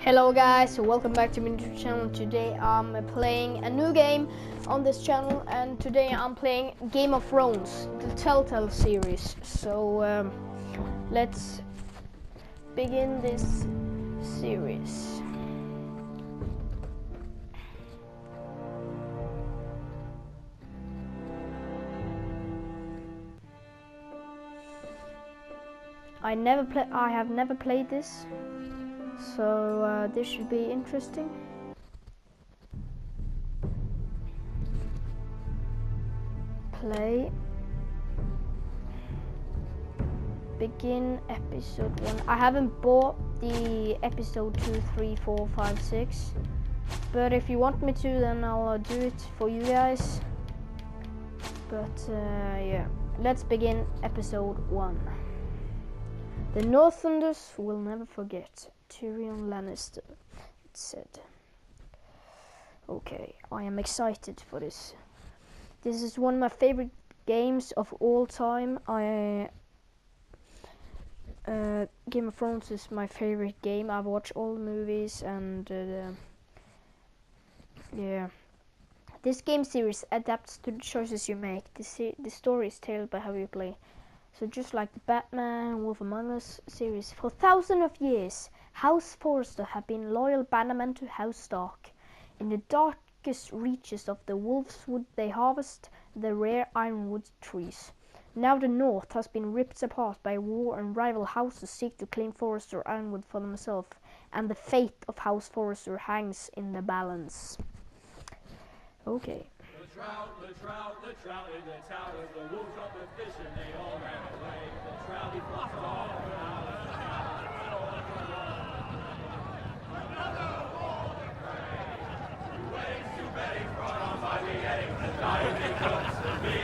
Hello guys, welcome back to my YouTube channel. Today I'm playing a new game on this channel, and today I'm playing Game of Thrones, the Telltale series. So let's begin this series. I have never played this. So this should be interesting. Play. Begin episode 1. I haven't bought the episode 2, 3, 4, 5, 6. But if you want me to, then I'll do it for you guys. But yeah, let's begin episode 1. The Northlanders will never forget. Tyrion Lannister, it said. Okay, I am excited for this. This is one of my favorite games of all time. Game of Thrones is my favorite game. I've watched all the movies and yeah. This game series adapts to the choices you make. The story is told by how you play. So just like the Batman, Wolf Among Us series, for thousands of years, House Forrester have been loyal bannermen to House Stark. In the darkest reaches of the Wolfswood, they harvest the rare ironwood trees. Now the North has been ripped apart by war, and rival houses seek to claim Forrester ironwood for themselves, and the fate of House Forrester hangs in the balance. Okay. The trout in the tower, the wolves got the fish and they all ran away. The trout, he fought all around. Another war to pray. Two weddings, two beddings brought on by beheadings, and dying it comes to be.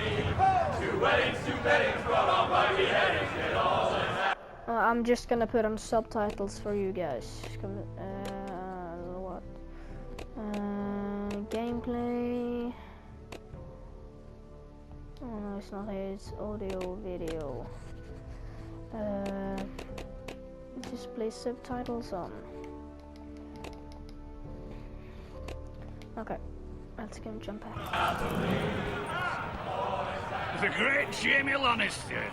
Two weddings, two beddings brought on by beheadings, it all is that. I'm just gonna put on subtitles for you guys. What? Gameplay. Oh no, it's not here, it's audio, video. Display subtitles on. Okay, let's go jump back. The great Jaime Lannister,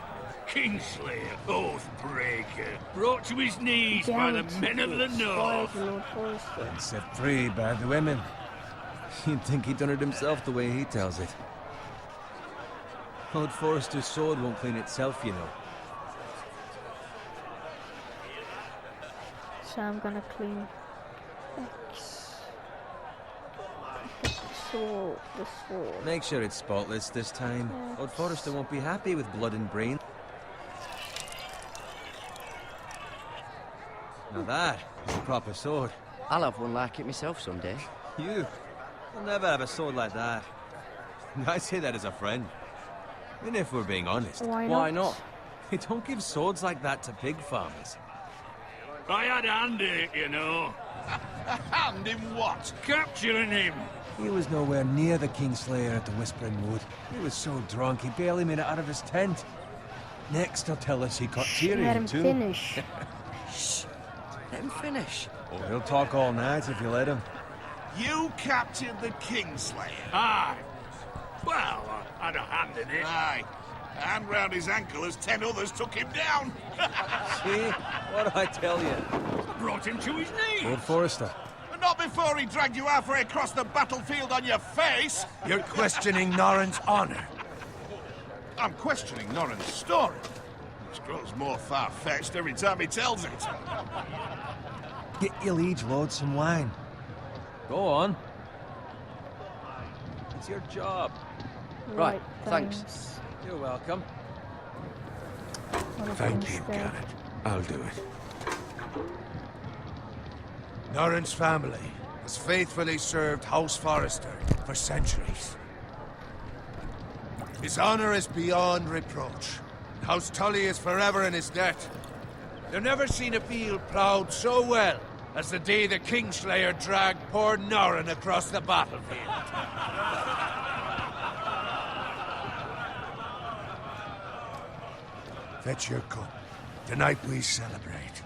Kingslayer, Oathbreaker, brought to his knees by the men of the North. And set free by the women. You'd think he'd done it himself the way he tells it. Lord Forrester's sword won't clean itself, you know. So I'm gonna clean X. The sword. Make sure it's spotless this time. X. Lord Forrester won't be happy with blood and brain. Now that is a proper sword. I'll have one like it myself someday. You'll never have a sword like that. I say that as a friend. And if we're being honest, Why not? They don't give swords like that to pig farmers. I had a hand in it, you know. A hand in what? Capturing him. He was nowhere near the Kingslayer at the Whispering Wood. He was so drunk he barely made it out of his tent. Next he'll tell us he caught Let him Tyrion too. finish. Shh. Let him finish. Oh, he'll talk all night if you let him. You captured the Kingslayer. Aye. Well, I had a hand in it. Aye. A hand round his ankle as 10 others took him down. See? What do I tell you? Brought him to his knees. Lord Forrester. But not before he dragged you halfway across the battlefield on your face. You're questioning Norrin's honor. I'm questioning Norrin's story, which grows more far-fetched every time he tells it. Get your liege lord some wine. Go on. It's your job. Right, thanks. You're welcome. Thank you, Garrett. I'll do it. Norrin's family has faithfully served House Forrester for centuries. His honor is beyond reproach. House Tully is forever in his debt. They've never seen a field ploughed so well as the day the Kingslayer dragged poor Norrin across the battlefield. Fetch your cup. Tonight we celebrate.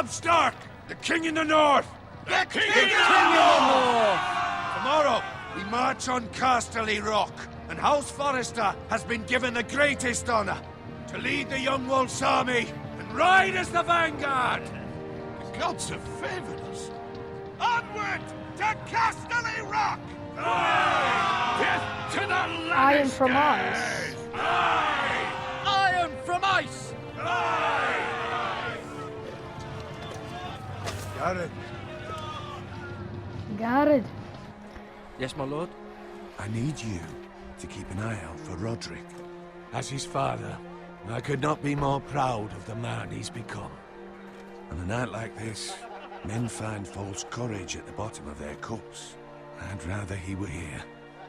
Robb Stark, the king in the north! The king The king in the north! Tomorrow, we march on Casterly Rock, and House Forrester has been given the greatest honor to lead the Young Wolf's army and ride as the vanguard! The gods have favored us. Onward to Casterly Rock! Death to the Lannisters! Iron from ice. Iron from ice! Garrett, Got it. Yes, my lord? I need you to keep an eye out for Roderick. As his father, I could not be more proud of the man he's become. On a night like this, men find false courage at the bottom of their cups. I'd rather he were here.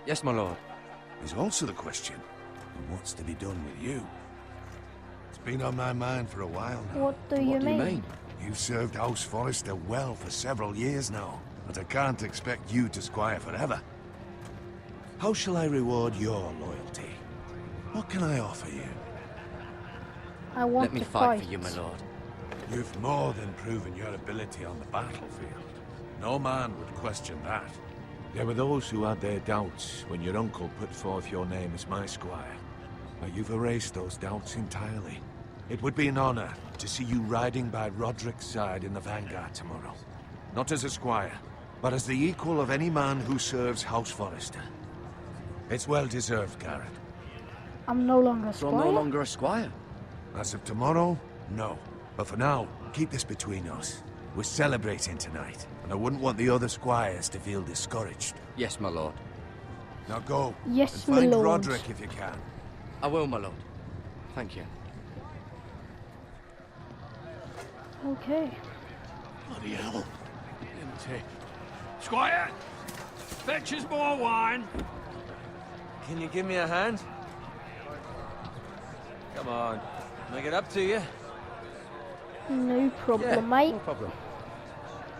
Yes, my lord. There's also the question of what's to be done with you. It's been on my mind for a while now. What do you What do you mean? mean? You've served House Forrester well for several years now, but I can't expect you to squire forever. How shall I reward your loyalty? What can I offer you? I want Let me to fight for you, my lord. You've more than proven your ability on the battlefield. No man would question that. There were those who had their doubts when your uncle put forth your name as my squire. But you've erased those doubts entirely. It would be an honor to see you riding by Roderick's side in the vanguard tomorrow. Not as a squire, but as the equal of any man who serves House Forrester. It's well deserved, Garrett. I'm no longer a So I'm no squire. longer a squire. As of tomorrow, no. But for now, keep this between us. We're celebrating tonight, and I wouldn't want the other squires to feel discouraged. Yes, my lord. Now go, Yes, and find my lord. Roderick if you can. I will, my lord. Thank you. Okay. Bloody hell. Empty. Squire! Fetch us more wine. Can you give me a hand? Come on. Make it up to you. No problem, mate. No problem.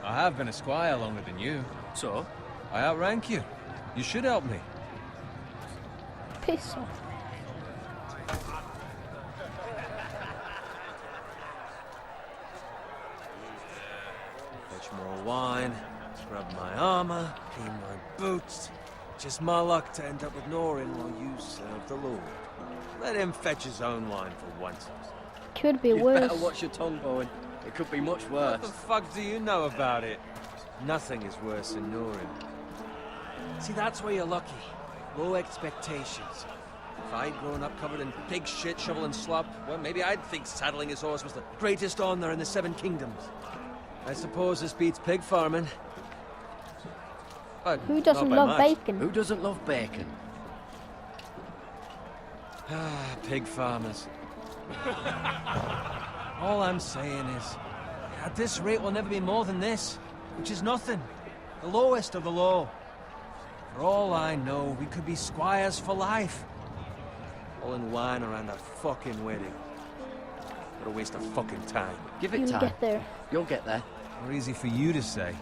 I have been a squire longer than you. So? I outrank you. You should help me. Piss off. Fetch more wine, scrub my armor, clean my boots. Just my luck to end up with Norin while you serve the Lord. Let him fetch his own wine for once. Could be You worse. better watch your tongue, Bowen. It could be much What the worse. fuck do you know about it? Nothing is worse than Norin. See, that's where you're lucky. Low expectations. If I'd grown up covered in pig shit, shovel and slop, well, maybe I'd think saddling his horse was the greatest honor in the Seven Kingdoms. I suppose this beats pig farming. But Who doesn't not by love much. bacon? Who doesn't love bacon? Ah, pig farmers. All I'm saying is, at this rate we'll never be more than this, which is nothing. The lowest of the low. For all I know, we could be squires for life. All in wine around a fucking wedding. What a waste of fucking time. Give it You'll time. get there. You'll get there. More easy for you to say.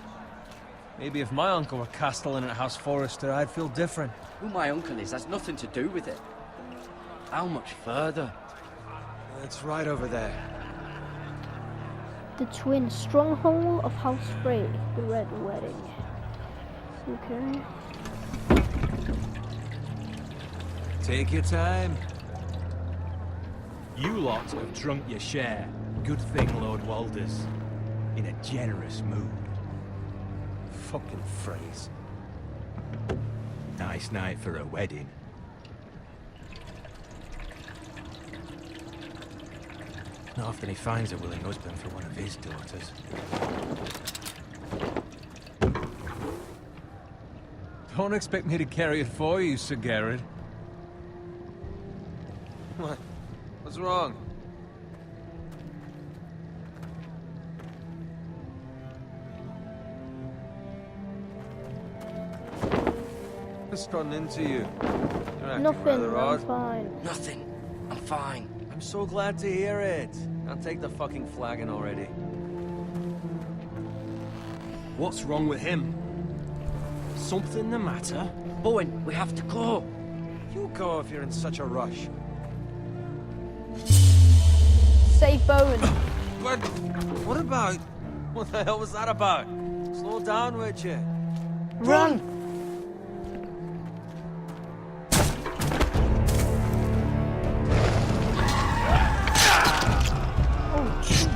Maybe if my uncle were castellan at House Forrester, I'd feel different. Who my uncle is has nothing to do with it. How much further? It's right over there. The twin stronghold of House Frey, the Red Wedding. Okay. Take your time. You lot have drunk your share. Good thing, Lord Walders. In a generous mood. Fucking phrase. Nice night for a wedding. Not often he finds a willing husband for one of his daughters. Don't expect me to carry it for you, Sir Garrett. What? What's wrong? Just run into you. You're acting Nothing, rather I'm odd. fine. Nothing. I'm fine. I'm so glad to hear it. Now take the fucking flagon already. What's wrong with him? Something the matter? Bowen, we have to go. You go if you're in such a rush. Save Bowen. But what about... What the hell was that about? Slow down, would you? Run! Oh, jeez.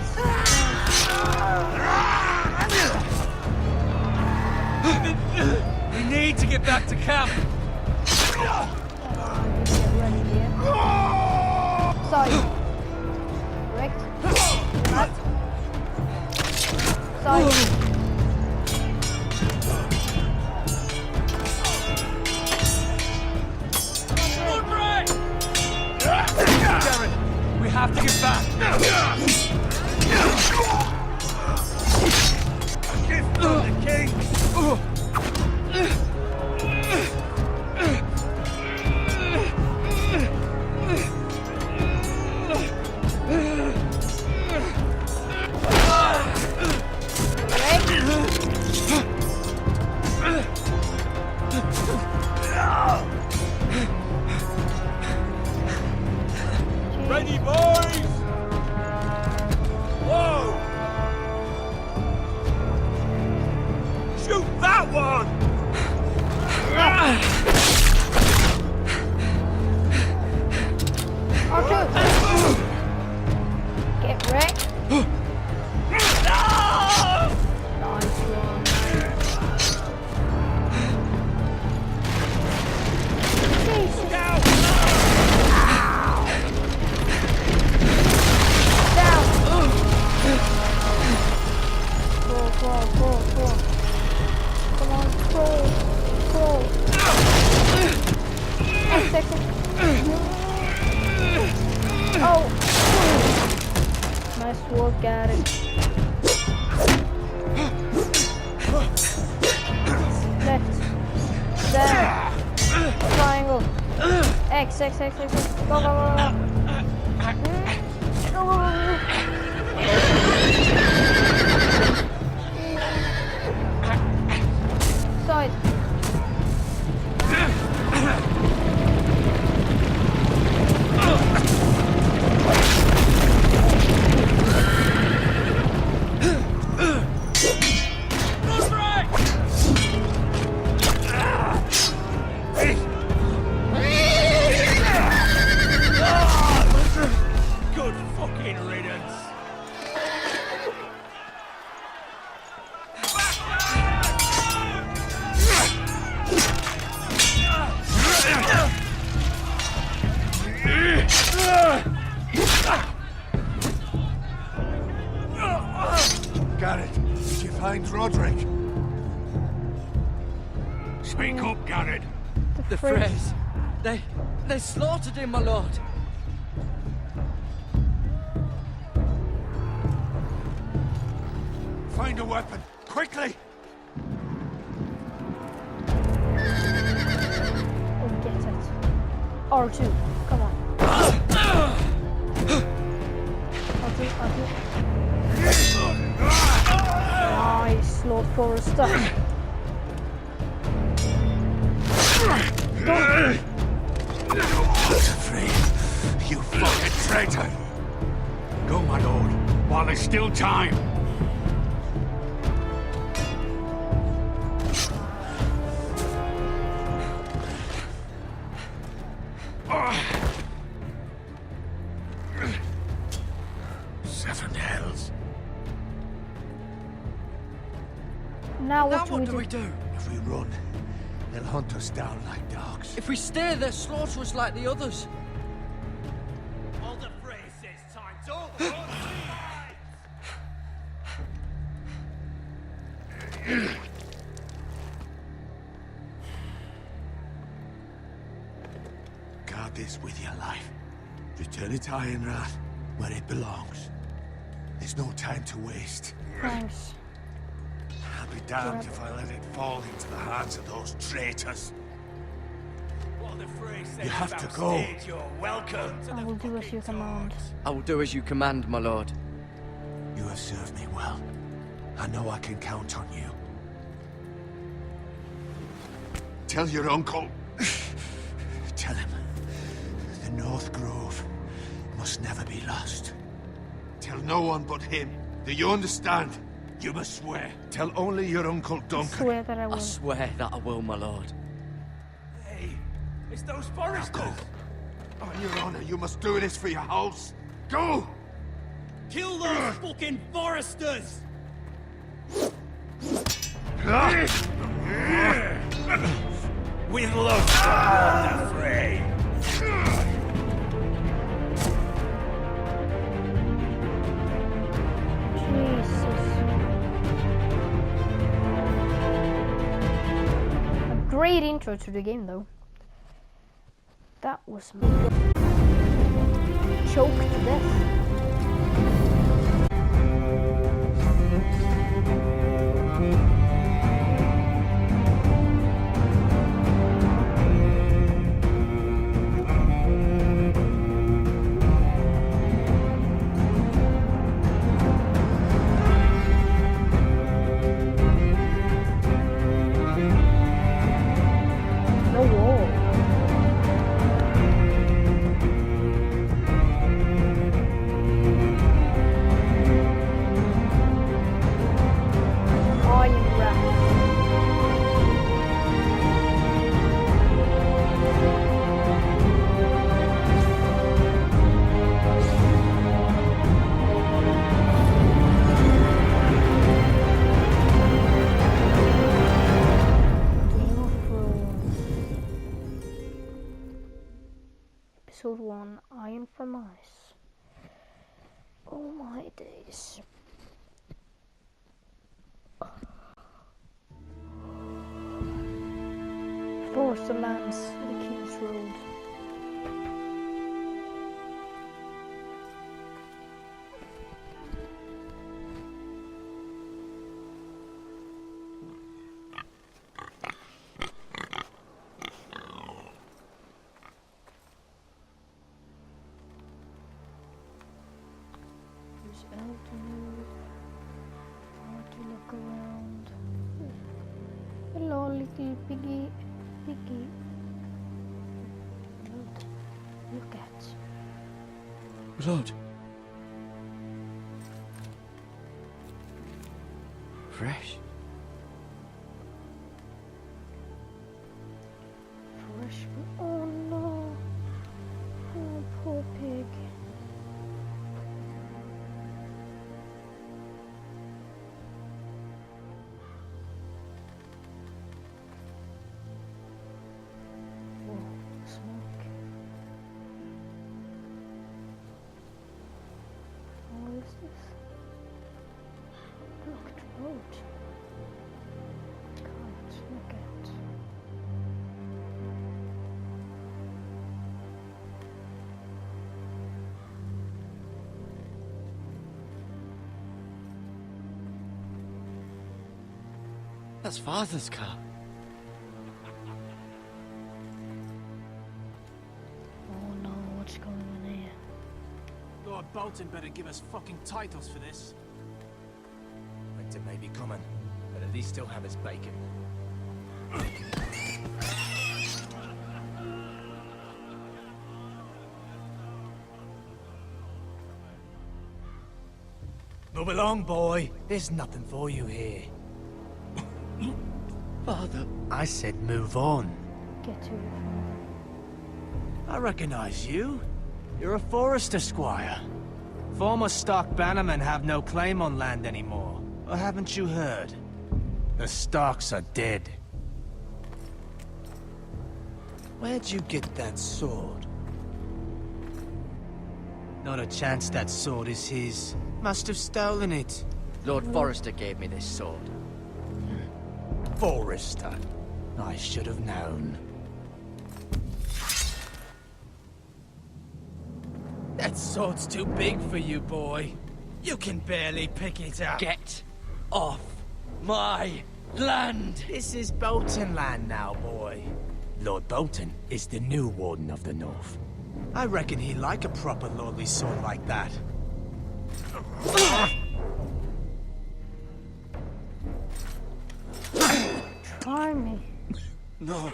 We need to get back to camp. Get ready, dear. Sorry. Correct. Right. Sorry. Darren, we have to get back. Give them the king! Ready, boys! Whoa! Shoot that one! R2! Get wrecked. Nice one. Jesus. Down! Crawl. Come on, crawl. X. Oh! Nice work, got it. Left. Down. Triangle. X. Go. Go. Side. Good fucking riddance! Garrett, did you find Roderick? Speak up, Garrett. The Freys. They slaughtered him, my lord. Find a weapon, quickly! Oh, get it. R2, come on. R2. Nice, Lord Forrester. Free, you fucking traitor! Go, my lord, while there's still time. Seven hells. Now Now what what do do we we do? If we run, they'll hunt us down like dogs. If we stay, they'll slaughter us like the others. All the phrase says time's over. Guard this with your life. Return it to Ironrath, where it belongs. There's no time to waste. Thanks. I'll be damned if I let it fall into the hands of those traitors. What the phrase says You have about to go. stage, you're welcome to I the will do as fucking you command. dogs. I will do as you command, my lord. You have served me well. I know I can count on you. Tell your uncle. Tell him. The North Grove must never be lost. Tell no one but him. Do you understand? You must swear. Tell only your Uncle I Duncan. swear that I I will. swear that I will, my lord. Hey, it's those foresters. On your honor, you must do this for your house. Go! Kill those fucking foresters! With love, the fray. Jesus. A great intro to the game, though. That was choked to death. No wall. Iron Wrap. Game of Thrones. Episode 1, Iron from Ice. Oh my days. Forest of Lands, the King's Road. There's Elton. Hard to look around. Hello, little piggy. Piggy. Look at. Lord. Fresh. Fresh. Oh no. Oh, poor pig. Oh, smoke. What is this? Blocked road. Can't look at. That's Father's car. Oh no, what's going on here? Lord Bolton better give us fucking titles for this. Winter may be coming, but at least he'll have his bacon. Move along, boy. There's nothing for you here. Father. I said move on. Get to it. I recognize you. You're a forester squire. Former Stark bannermen have no claim on land anymore. Or haven't you heard? The Starks are dead. Where'd you get that sword? Not a chance that sword is his. Must have stolen it. Lord Forrester gave me this sword. Forester. I should have known. That sword's too big for you, boy. You can barely pick it up. Get off my land! This is Bolton land now, boy. Lord Bolton is the new Warden of the North. I reckon he'd like a proper lordly sword like that. Try me. No.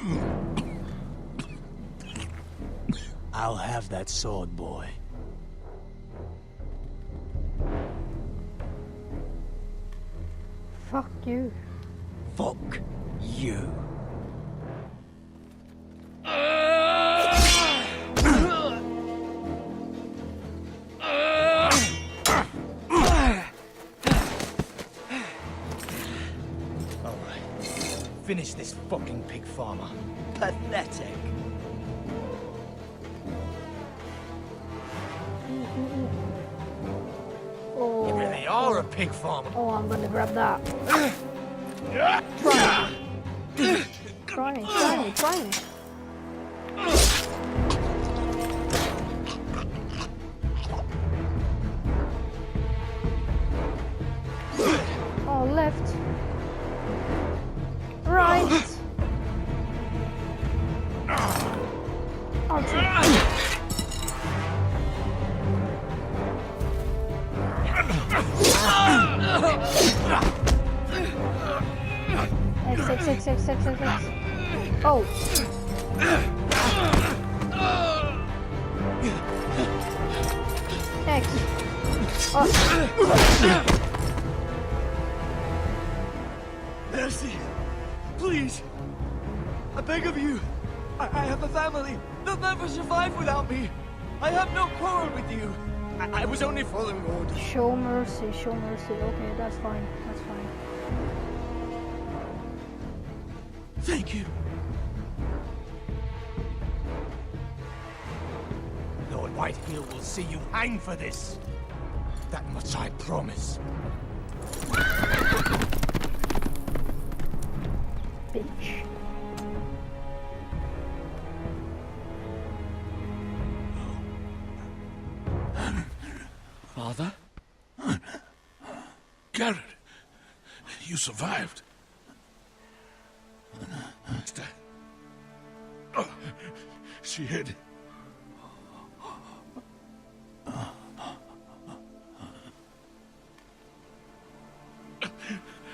I'll have that sword, boy. Fuck you. Fuck you. Finish this fucking pig farmer. Pathetic. Oh. You really are a pig farmer. Oh, I'm gonna grab that. Try me. Oh, left. Right. X. Oh. X. Oh. Mercy. Please. I beg of you. I have a family. They'll never survive without me. I have no quarrel with you. I was only following orders. Show mercy. Okay, that's fine. Thank you. Lord Whitehill will see you hang for this. That much I promise. Bitch. Father? Garrett, you survived. Sister. Oh, she hid.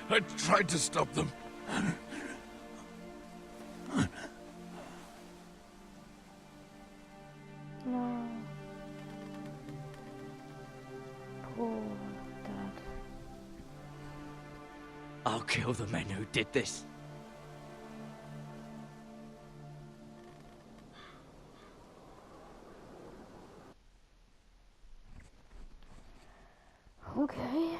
I tried to stop them. No. Poor Dad. I'll kill the men who did this. Okay.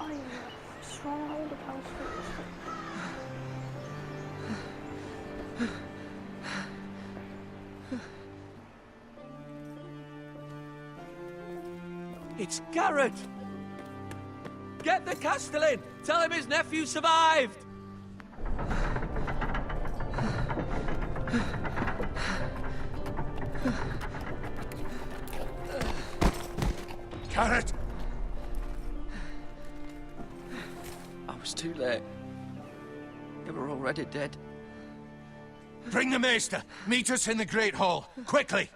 I stronghold of house first. It's Garrett! Get the Castellan! Tell him his nephew survived! Garrett! I was too late. They were already dead. Bring the Maester! Meet us in the Great Hall, quickly!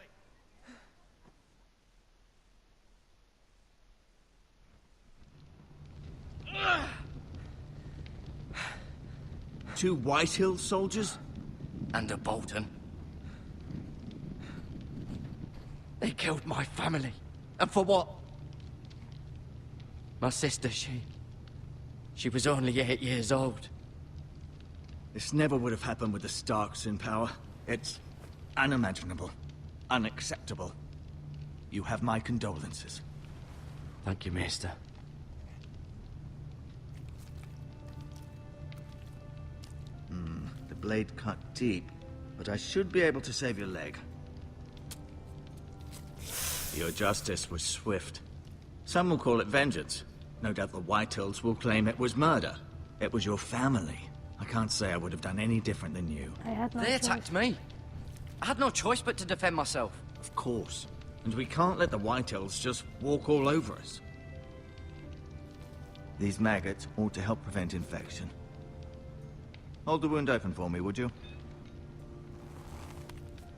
Two Whitehill soldiers? And a Bolton. They killed my family. And for what? My sister, she was only 8 years old. This never would have happened with the Starks in power. It's unimaginable. Unacceptable. You have my condolences. Thank you, Maester. The blade cut deep, but I should be able to save your leg. Your justice was swift. Some will call it vengeance. No doubt the Whitehills will claim it was murder. It was your family. I can't say I would have done any different than you. I had no They choice. attacked me. I had no choice but to defend myself. Of course. And we can't let the Whitehills just walk all over us. These maggots ought to help prevent infection. Hold the wound open for me, would you?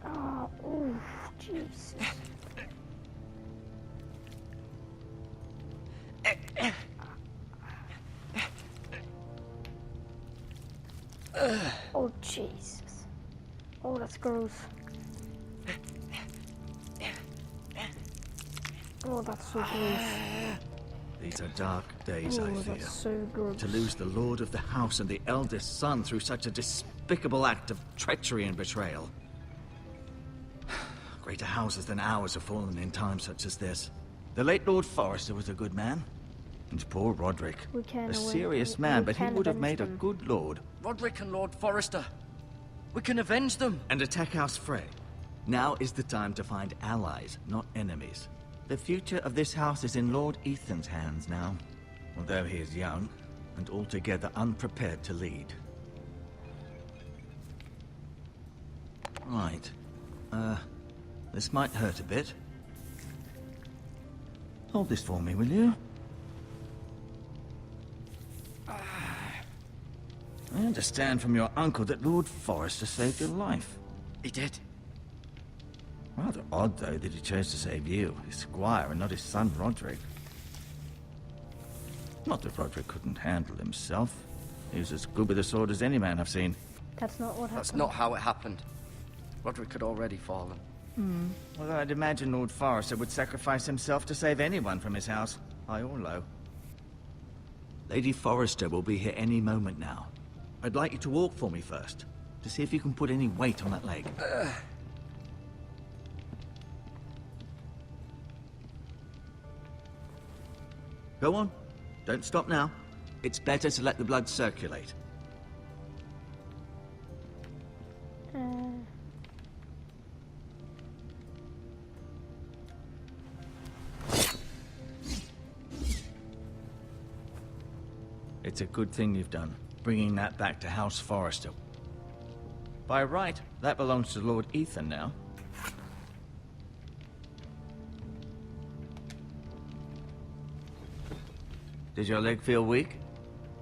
Oh, ooh, Jesus. Oh, Jesus. Oh, that's gross. Oh, that's so gross. These are dark days, I Oh, fear. that's so gross. To lose the lord of the house and the eldest son through such a despicable act of treachery and betrayal. Greater houses than ours have fallen in times such as this. The late Lord Forrester was a good man. And poor Roderick. A serious man, but he would have made a good lord. Roderick and Lord Forrester. We can avenge them. And attack House Frey. Now is the time to find allies, not enemies. The future of this house is in Lord Ethan's hands now. Although he is young, and altogether unprepared to lead. Right. This might hurt a bit. Hold this for me, will you? I understand from your uncle that Lord Forrester saved your life. He did. Rather odd, though, that he chose to save you, his squire, and not his son, Roderick. Not that Roderick couldn't handle himself. He was as good with a sword as any man I've seen. That's not what happened. That's not how it happened. Roderick had already fallen. Well, I'd imagine Lord Forrester would sacrifice himself to save anyone from his house, high or low. Lady Forrester will be here any moment now. I'd like you to walk for me first, to see if you can put any weight on that leg. Go on. Don't stop now. It's better to let the blood circulate. It's a good thing you've done, bringing that back to House Forrester. By right, that belongs to Lord Ethan now. Does your leg feel weak?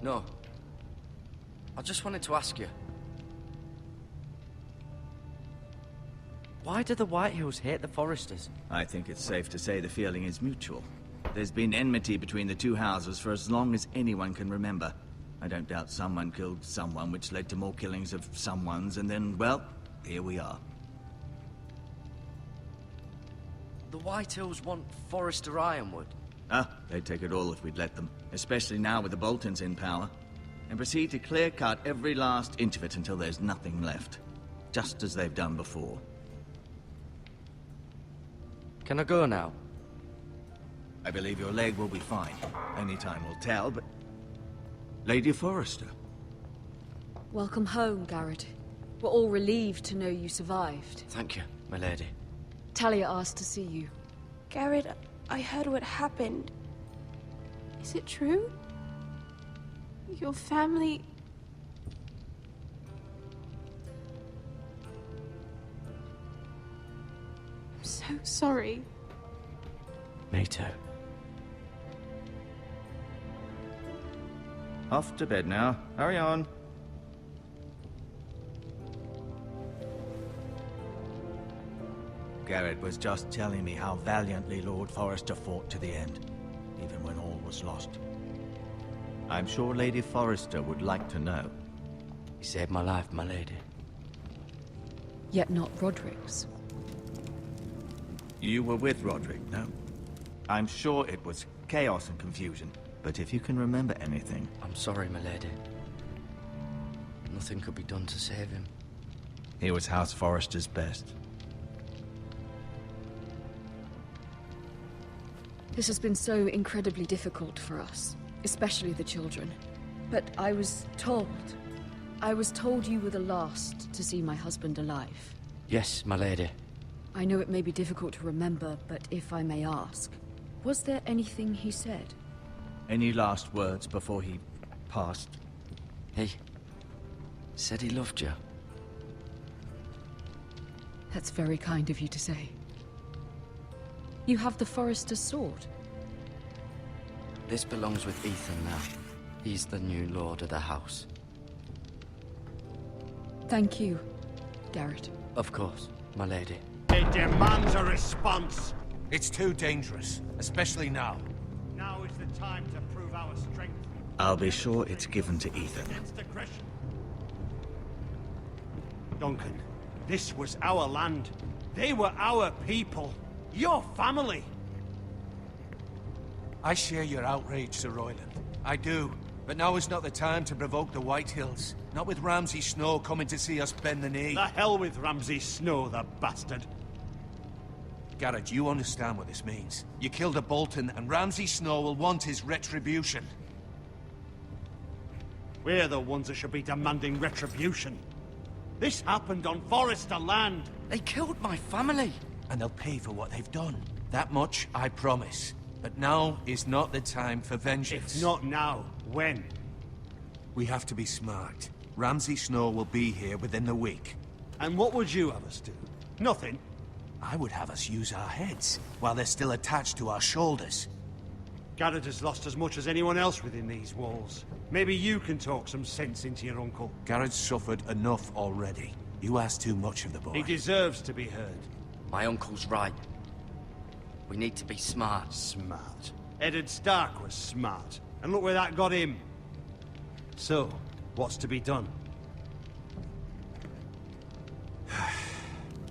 No. I just wanted to ask you. Why do the Whitehills hate the Forresters? I think it's safe to say the feeling is mutual. There's been enmity between the two houses for as long as anyone can remember. I don't doubt someone killed someone, which led to more killings of someones, and then, well, here we are. The Whitehills want Forrester Ironwood. Ah, they'd take it all if we'd let them, especially now with the Boltons in power, and proceed to clear-cut every last inch of it until there's nothing left, just as they've done before. Can I go now? I believe your leg will be fine. Only time will tell, but... Lady Forrester. Welcome home, Garrett. We're all relieved to know you survived. Thank you, my lady. Talia asked to see you. Garrett, I heard what happened. Is it true? Your family... I'm so sorry. Me too. Off to bed now. Hurry on. Garrett was just telling me how valiantly Lord Forrester fought to the end, even when all was lost. I'm sure Lady Forrester would like to know. He saved my life, my lady. Yet not Roderick's. You were with Roderick, no? I'm sure it was chaos and confusion, but if you can remember anything... I'm sorry, my lady. Nothing could be done to save him. He was House Forrester's best. This has been so incredibly difficult for us, especially the children. But I was told you were the last to see my husband alive. Yes, my lady. I know it may be difficult to remember, but if I may ask, was there anything he said? Any last words before he passed? He said he loved you. That's very kind of you to say. You have the Forrester's sword. This belongs with Ethan now. He's the new lord of the house. Thank you, Garrett. Of course, my lady. It demands a response. It's too dangerous, especially now. Now is the time to prove our strength. I'll be sure it's given to Ethan. Against aggression. Duncan, this was our land. They were our people. Your family. I share your outrage, Sir Royland. I do. But now is not the time to provoke the White Hills. Not with Ramsay Snow coming to see us bend the knee. The hell with Ramsay Snow, the bastard. Garrett, you understand what this means. You killed a Bolton, and Ramsay Snow will want his retribution. We're the ones that should be demanding retribution. This happened on Forrester land. They killed my family. And they'll pay for what they've done. That much, I promise. But now is not the time for vengeance. If not now, when? We have to be smart. Ramsay Snow will be here within the week. And what would you have us do? Nothing. I would have us use our heads, while they're still attached to our shoulders. Garrett has lost as much as anyone else within these walls. Maybe you can talk some sense into your uncle. Garrett's suffered enough already. You ask too much of the boy. He deserves to be heard. My uncle's right. We need to be smart. Smart. Eddard Stark was smart. And look where that got him. So, what's to be done?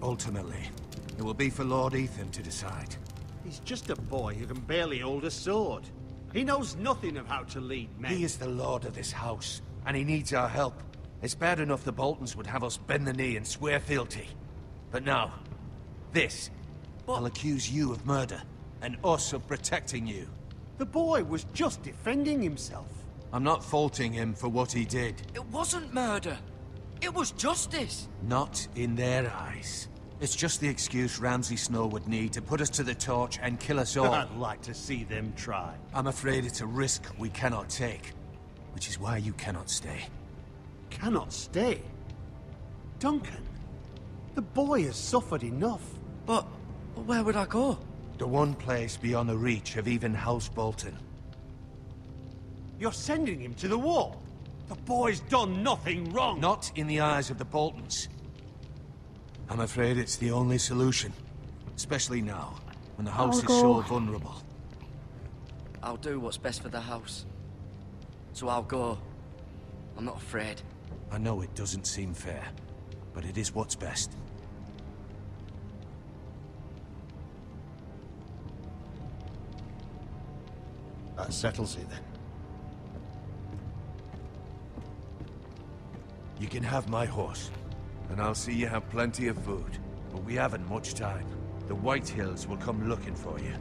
Ultimately, it will be for Lord Ethan to decide. He's just a boy who can barely hold a sword. He knows nothing of how to lead men. He is the lord of this house, and he needs our help. It's bad enough the Boltons would have us bend the knee and swear fealty. But now, this. I'll accuse you of murder, and us of protecting you. The boy was just defending himself. I'm not faulting him for what he did. It wasn't murder. It was justice. Not in their eyes. It's just the excuse Ramsay Snow would need to put us to the torch and kill us all. I'd like to see them try. I'm afraid it's a risk we cannot take, which is why you cannot stay. Cannot stay? Duncan, the boy has suffered enough. But where would I go? The one place beyond the reach of even House Bolton. You're sending him to the wall? The boy's done nothing wrong. Not in the eyes of the Boltons. I'm afraid it's the only solution. Especially now, when the house is so vulnerable. I'll do what's best for the house. So I'll go. I'm not afraid. I know it doesn't seem fair, but it is what's best. That settles it then. You can have my horse, and I'll see you have plenty of food. But we haven't much time. The White Hills will come looking for you.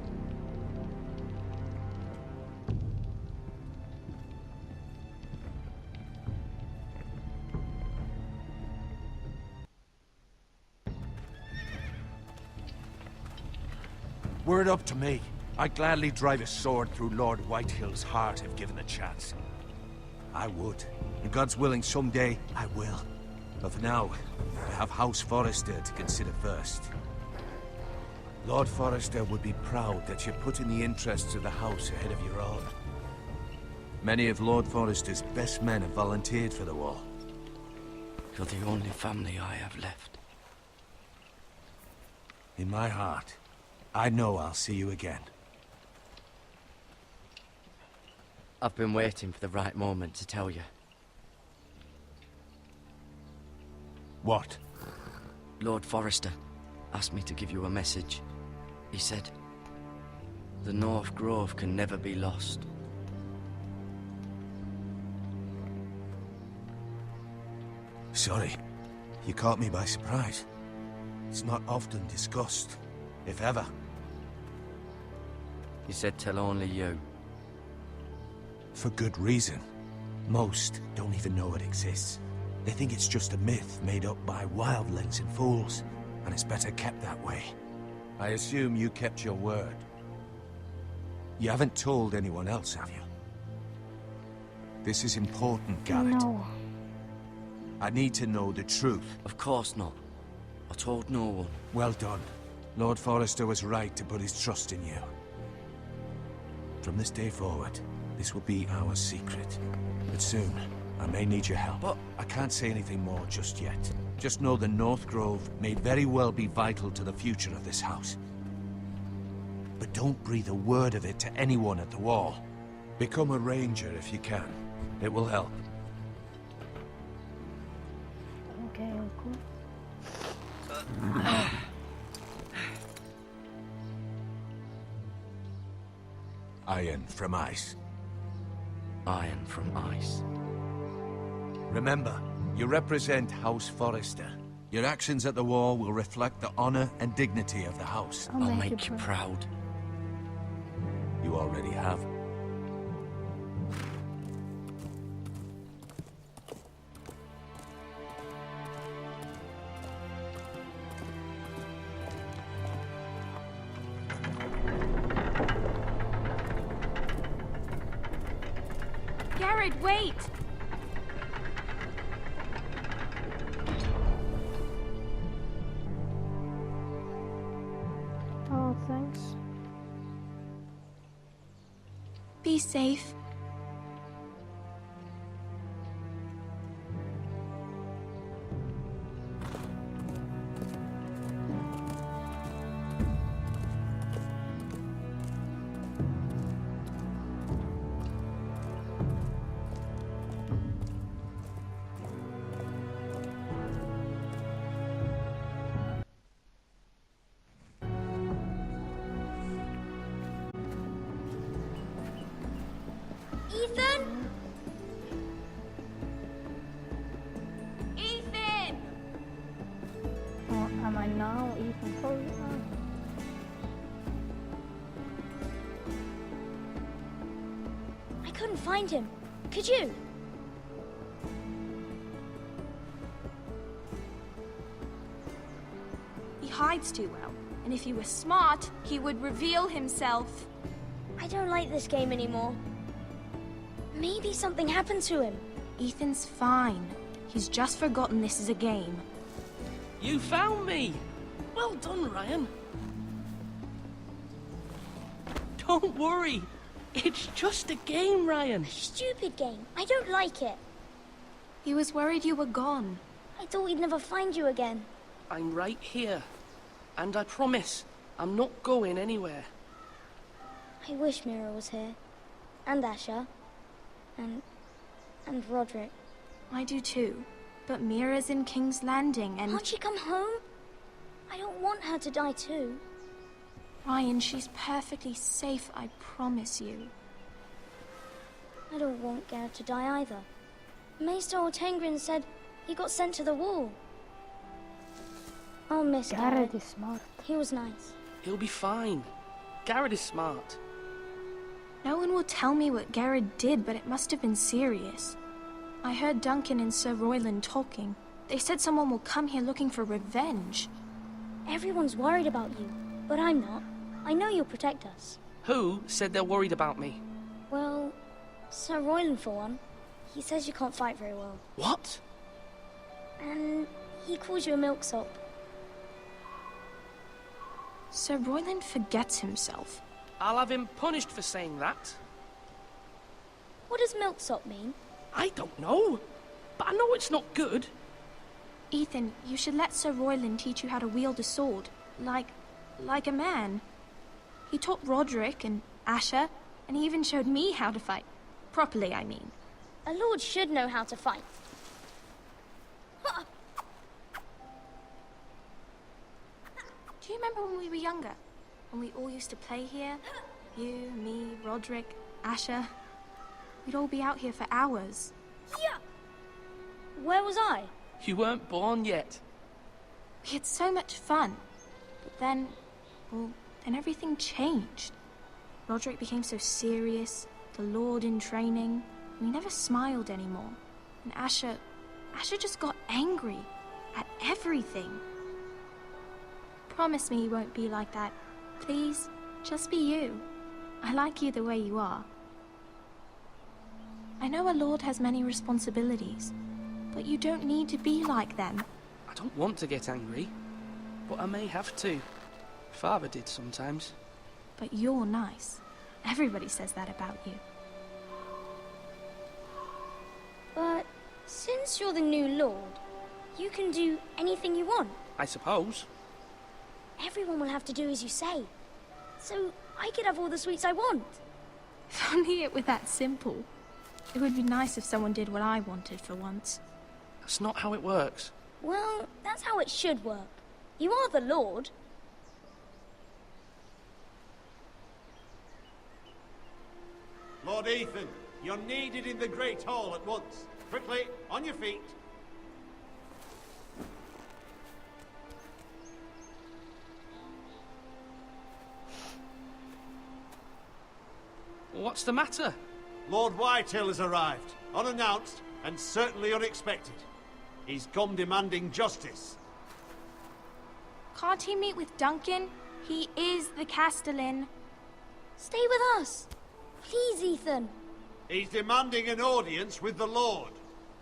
Were it up to me, I'd gladly drive a sword through Lord Whitehill's heart if given the chance. I would. And God's willing, someday I will. But for now, I have House Forrester to consider first. Lord Forrester would be proud that you're putting the interests of the house ahead of your own. Many of Lord Forrester's best men have volunteered for the war. You're the only family I have left. In my heart, I know I'll see you again. I've been waiting for the right moment to tell you. What? Lord Forrester asked me to give you a message. He said, the North Grove can never be lost. Sorry. You caught me by surprise. It's not often discussed, if ever. He said tell only you. For good reason. Most don't even know it exists. They think it's just a myth made up by wildlings and fools, and it's better kept that way. I assume you kept your word. You haven't told anyone else, have you? This is important, Garrett. No. I need to know the truth. Of course not. I told no one. Well done. Lord Forrester was right to put his trust in you. From this day forward, this will be our secret. But soon, I may need your help. But I can't say anything more just yet. Just know the North Grove may very well be vital to the future of this house. But don't breathe a word of it to anyone at the wall. Become a ranger if you can. It will help. Okay, cool. Iron from ice. Iron from ice. Remember, you represent House Forrester. Your actions at the war will reflect the honor and dignity of the house. I'll make you proud. You already have. Garrett, wait! Oh, thanks. Be safe. Ethan? Ethan! Oh, am I now Ethan? Probably not. I couldn't find him. Could you? He hides too well, and if he were smart, he would reveal himself. I don't like this game anymore. Maybe something happened to him. Ethan's fine. He's just forgotten this is a game. You found me! Well done, Ryan. Don't worry. It's just a game, Ryan. Stupid game. I don't like it. He was worried you were gone. I thought we'd never find you again. I'm right here. And I promise, I'm not going anywhere. I wish Mira was here. And Asher. And Roderick. I do too. But Mira's in King's Landing and... Can't she come home? I don't want her to die too. Ryan, she's perfectly safe, I promise you. I don't want Garrett to die either. Maester Ortengrin said he got sent to the wall. I'll miss Garrett. Garrett is smart. He was nice. He'll be fine. Garrett is smart. No one will tell me what Garrett did, but it must have been serious. I heard Duncan and Sir Royland talking. They said someone will come here looking for revenge. Everyone's worried about you, but I'm not. I know you'll protect us. Who said they're worried about me? Well, Sir Royland for one. He says you can't fight very well. What? And he calls you a milksop. Sir Royland forgets himself. I'll have him punished for saying that. What does milksop mean? I don't know, but I know it's not good. Ethan, you should let Sir Royland teach you how to wield a sword. Like a man. He taught Roderick and Asher, and he even showed me how to fight. Properly, I mean. A lord should know how to fight. Do you remember when we were younger? When we all used to play here? You, me, Roderick, Asher. We'd all be out here for hours. Yeah. Where was I? You weren't born yet. We had so much fun. But then, well, then everything changed. Roderick became so serious, the Lord in training. We never smiled anymore. And Asher just got angry at everything. Promise me you won't be like that. Please, just be you. I like you the way you are. I know a lord has many responsibilities, but you don't need to be like them. I don't want to get angry, but I may have to. Father did sometimes. But you're nice. Everybody says that about you. But since you're the new lord, you can do anything you want. I suppose. Everyone will have to do as you say. So I could have all the sweets I want. If only it were that simple. It would be nice if someone did what I wanted for once. That's not how it works. Well, that's how it should work. You are the lord. Lord Ethan, you're needed in the Great Hall at once. Quickly, on your feet. What's the matter? Lord Whitehill has arrived, unannounced and certainly unexpected. He's come demanding justice. Can't he meet with Duncan? He is the Castellan. Stay with us. Please, Ethan. He's demanding an audience with the Lord.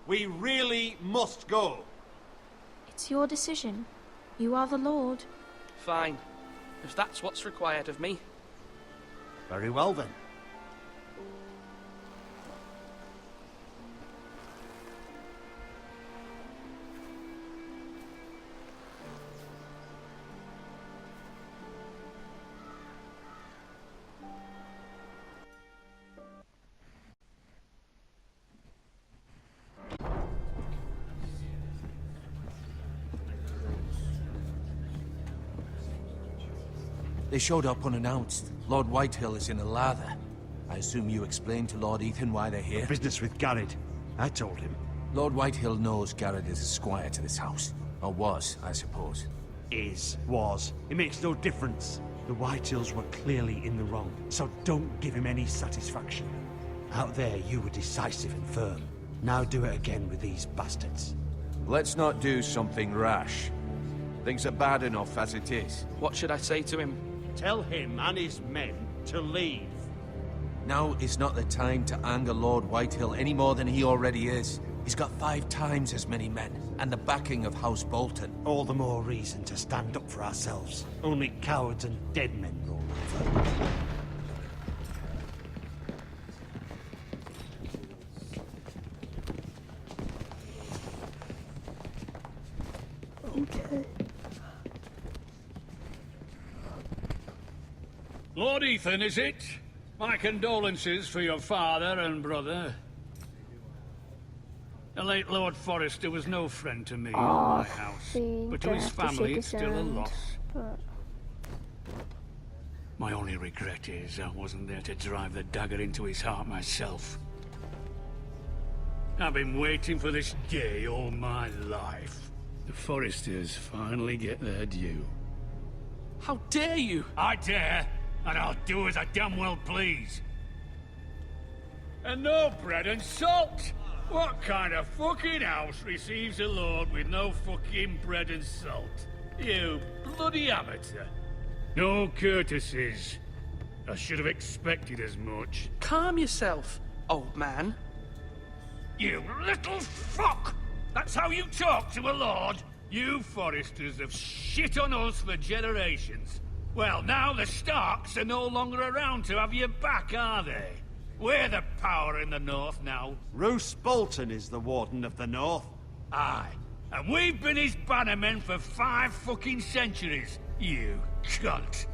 We really must go. It's your decision. You are the Lord. Fine. If that's what's required of me. Very well then. They showed up unannounced. Lord Whitehill is in a lather. I assume you explained to Lord Ethan why they're here? Business with Garrett. I told him. Lord Whitehill knows Garrett is a squire to this house. Or was, I suppose. Was. It makes no difference. The Whitehills were clearly in the wrong, so don't give him any satisfaction. Out there, you were decisive and firm. Now do it again with these bastards. Let's not do something rash. Things are bad enough as it is. What should I say to him? Tell him and his men to leave. Now is not the time to anger Lord Whitehill any more than he already is. He's got 5 times as many men, and the backing of House Bolton. All the more reason to stand up for ourselves. Only cowards and dead men roll over. Okay. Lord Ethan, is it? My condolences for your father and brother. The late Lord Forrester was no friend to me or my house, but to his family it's still a loss. My only regret is I wasn't there to drive the dagger into his heart myself. I've been waiting for this day all my life. The Forresters finally get their due. How dare you? I dare, and I'll do as I damn well please. And no bread and salt! What kind of fucking house receives a lord with no fucking bread and salt? You bloody amateur. No courtesies. I should have expected as much. Calm yourself, old man. You little fuck! That's how you talk to a lord? You Forresters have shit on us for generations. Well, now the Starks are no longer around to have your back, are they? We're the power in the north now. Roose Bolton is the Warden of the North. Aye. And we've been his bannermen for 5 fucking centuries. You cunt.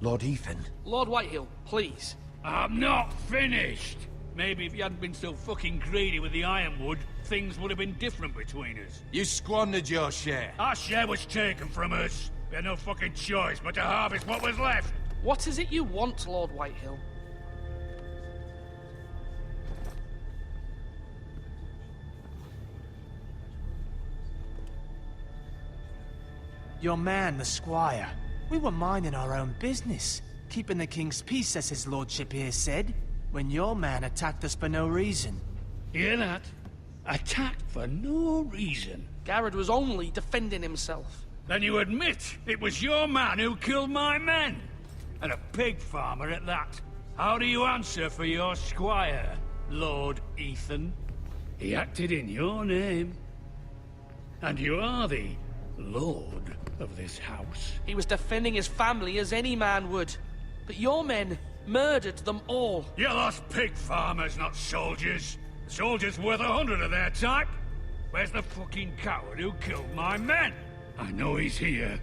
Lord Ethan. Lord Whitehill, please. I'm not finished. Maybe if you hadn't been so fucking greedy with the ironwood, things would have been different between us. You squandered your share. Our share was taken from us. We had no fucking choice but to harvest what was left. What is it you want, Lord Whitehill? Your man, the squire. We were minding our own business, keeping the king's peace, as his lordship here said, when your man attacked us for no reason. Hear that? Attacked for no reason. Garrett was only defending himself. Then you admit it was your man who killed my men? And a pig farmer at that. How do you answer for your squire, Lord Ethan? He acted in your name. And you are the lord of this house. He was defending his family as any man would. But your men murdered them all. You lost pig farmers, not soldiers. Soldiers worth 100 of their type. Where's the fucking coward who killed my men? I know he's here.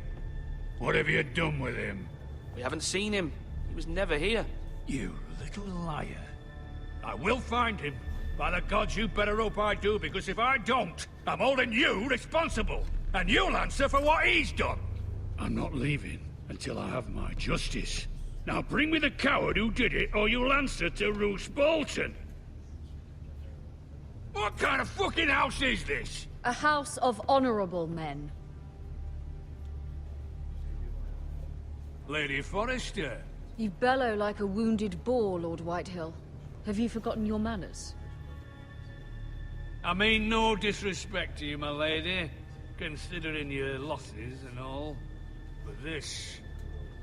What have you done with him? We haven't seen him. He was never here. You little liar. I will find him. By the gods, you better hope I do, because if I don't, I'm holding you responsible. And you'll answer for what he's done. I'm not leaving until I have my justice. Now bring me the coward who did it, or you'll answer to Roose Bolton. What kind of fucking house is this? A house of honorable men. Lady Forrester. You bellow like a wounded boar, Lord Whitehill. Have you forgotten your manners? I mean no disrespect to you, my lady, considering your losses and all. But this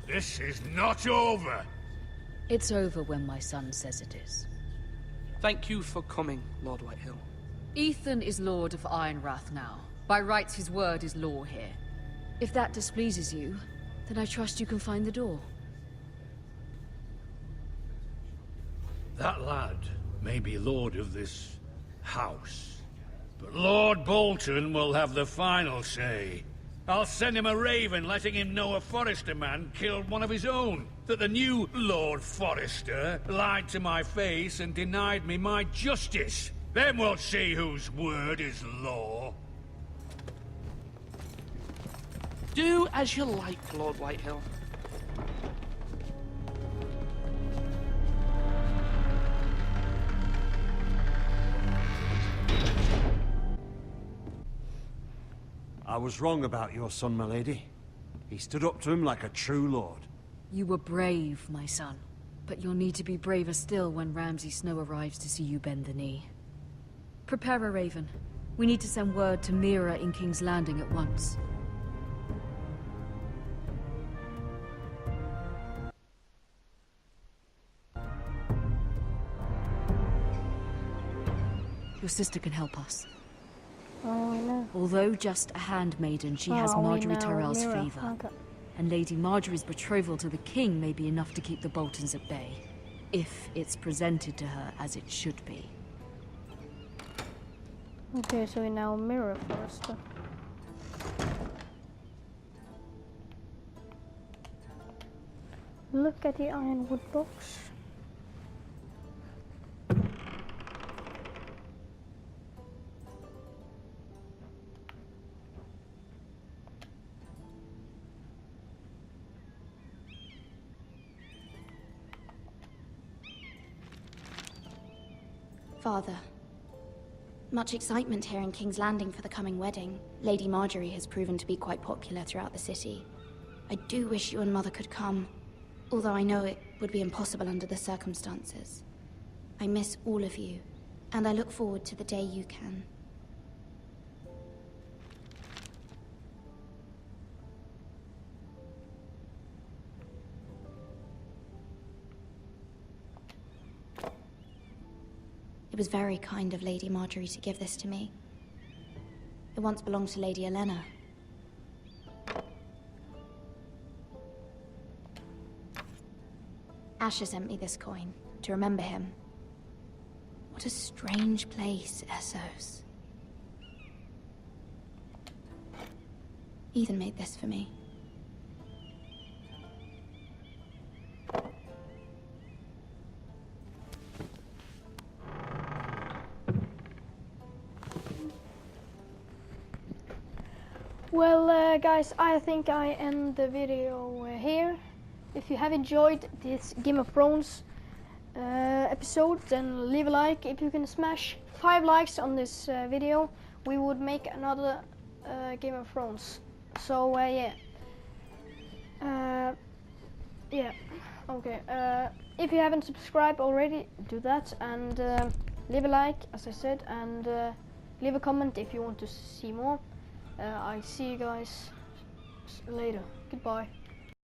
is not over. It's over when my son says it is. Thank you for coming, Lord Whitehill. Ethan is Lord of Ironrath now. By rights, his word is law here. If that displeases you, then I trust you can find the door. That lad may be lord of this house, but Lord Bolton will have the final say. I'll send him a raven letting him know a Forrester man killed one of his own. That the new Lord Forrester lied to my face and denied me my justice. Then we'll see whose word is law. Do as you like, Lord Whitehill. I was wrong about your son, my lady. He stood up to him like a true lord. You were brave, my son. But you'll need to be braver still when Ramsay Snow arrives to see you bend the knee. Prepare a raven. We need to send word to Mira in King's Landing at once. Your sister can help us. Oh, I know. Although just a handmaiden, she has Marjorie Tyrell's favour. Okay. And Lady Marjorie's betrothal to the king may be enough to keep the Boltons at bay. If it's presented to her as it should be. Okay, so we now mirror Forrester. Look at the ironwood box. Father. Much excitement here in King's Landing for the coming wedding. Lady Marjorie has proven to be quite popular throughout the city. I do wish you and Mother could come, although I know it would be impossible under the circumstances. I miss all of you, and I look forward to the day you can. It was very kind of Lady Marjorie to give this to me. It once belonged to Lady Elena. Asher sent me this coin to remember him. What a strange place, Essos. Ethan made this for me. Well, guys, I think I end the video here. If you have enjoyed this Game of Thrones episode, then leave a like. If you can smash 5 likes on this video, we would make another Game of Thrones. So, yeah. Yeah, okay. If you haven't subscribed already, do that. And leave a like, as I said, and leave a comment if you want to see more. I'll see you guys later. Goodbye.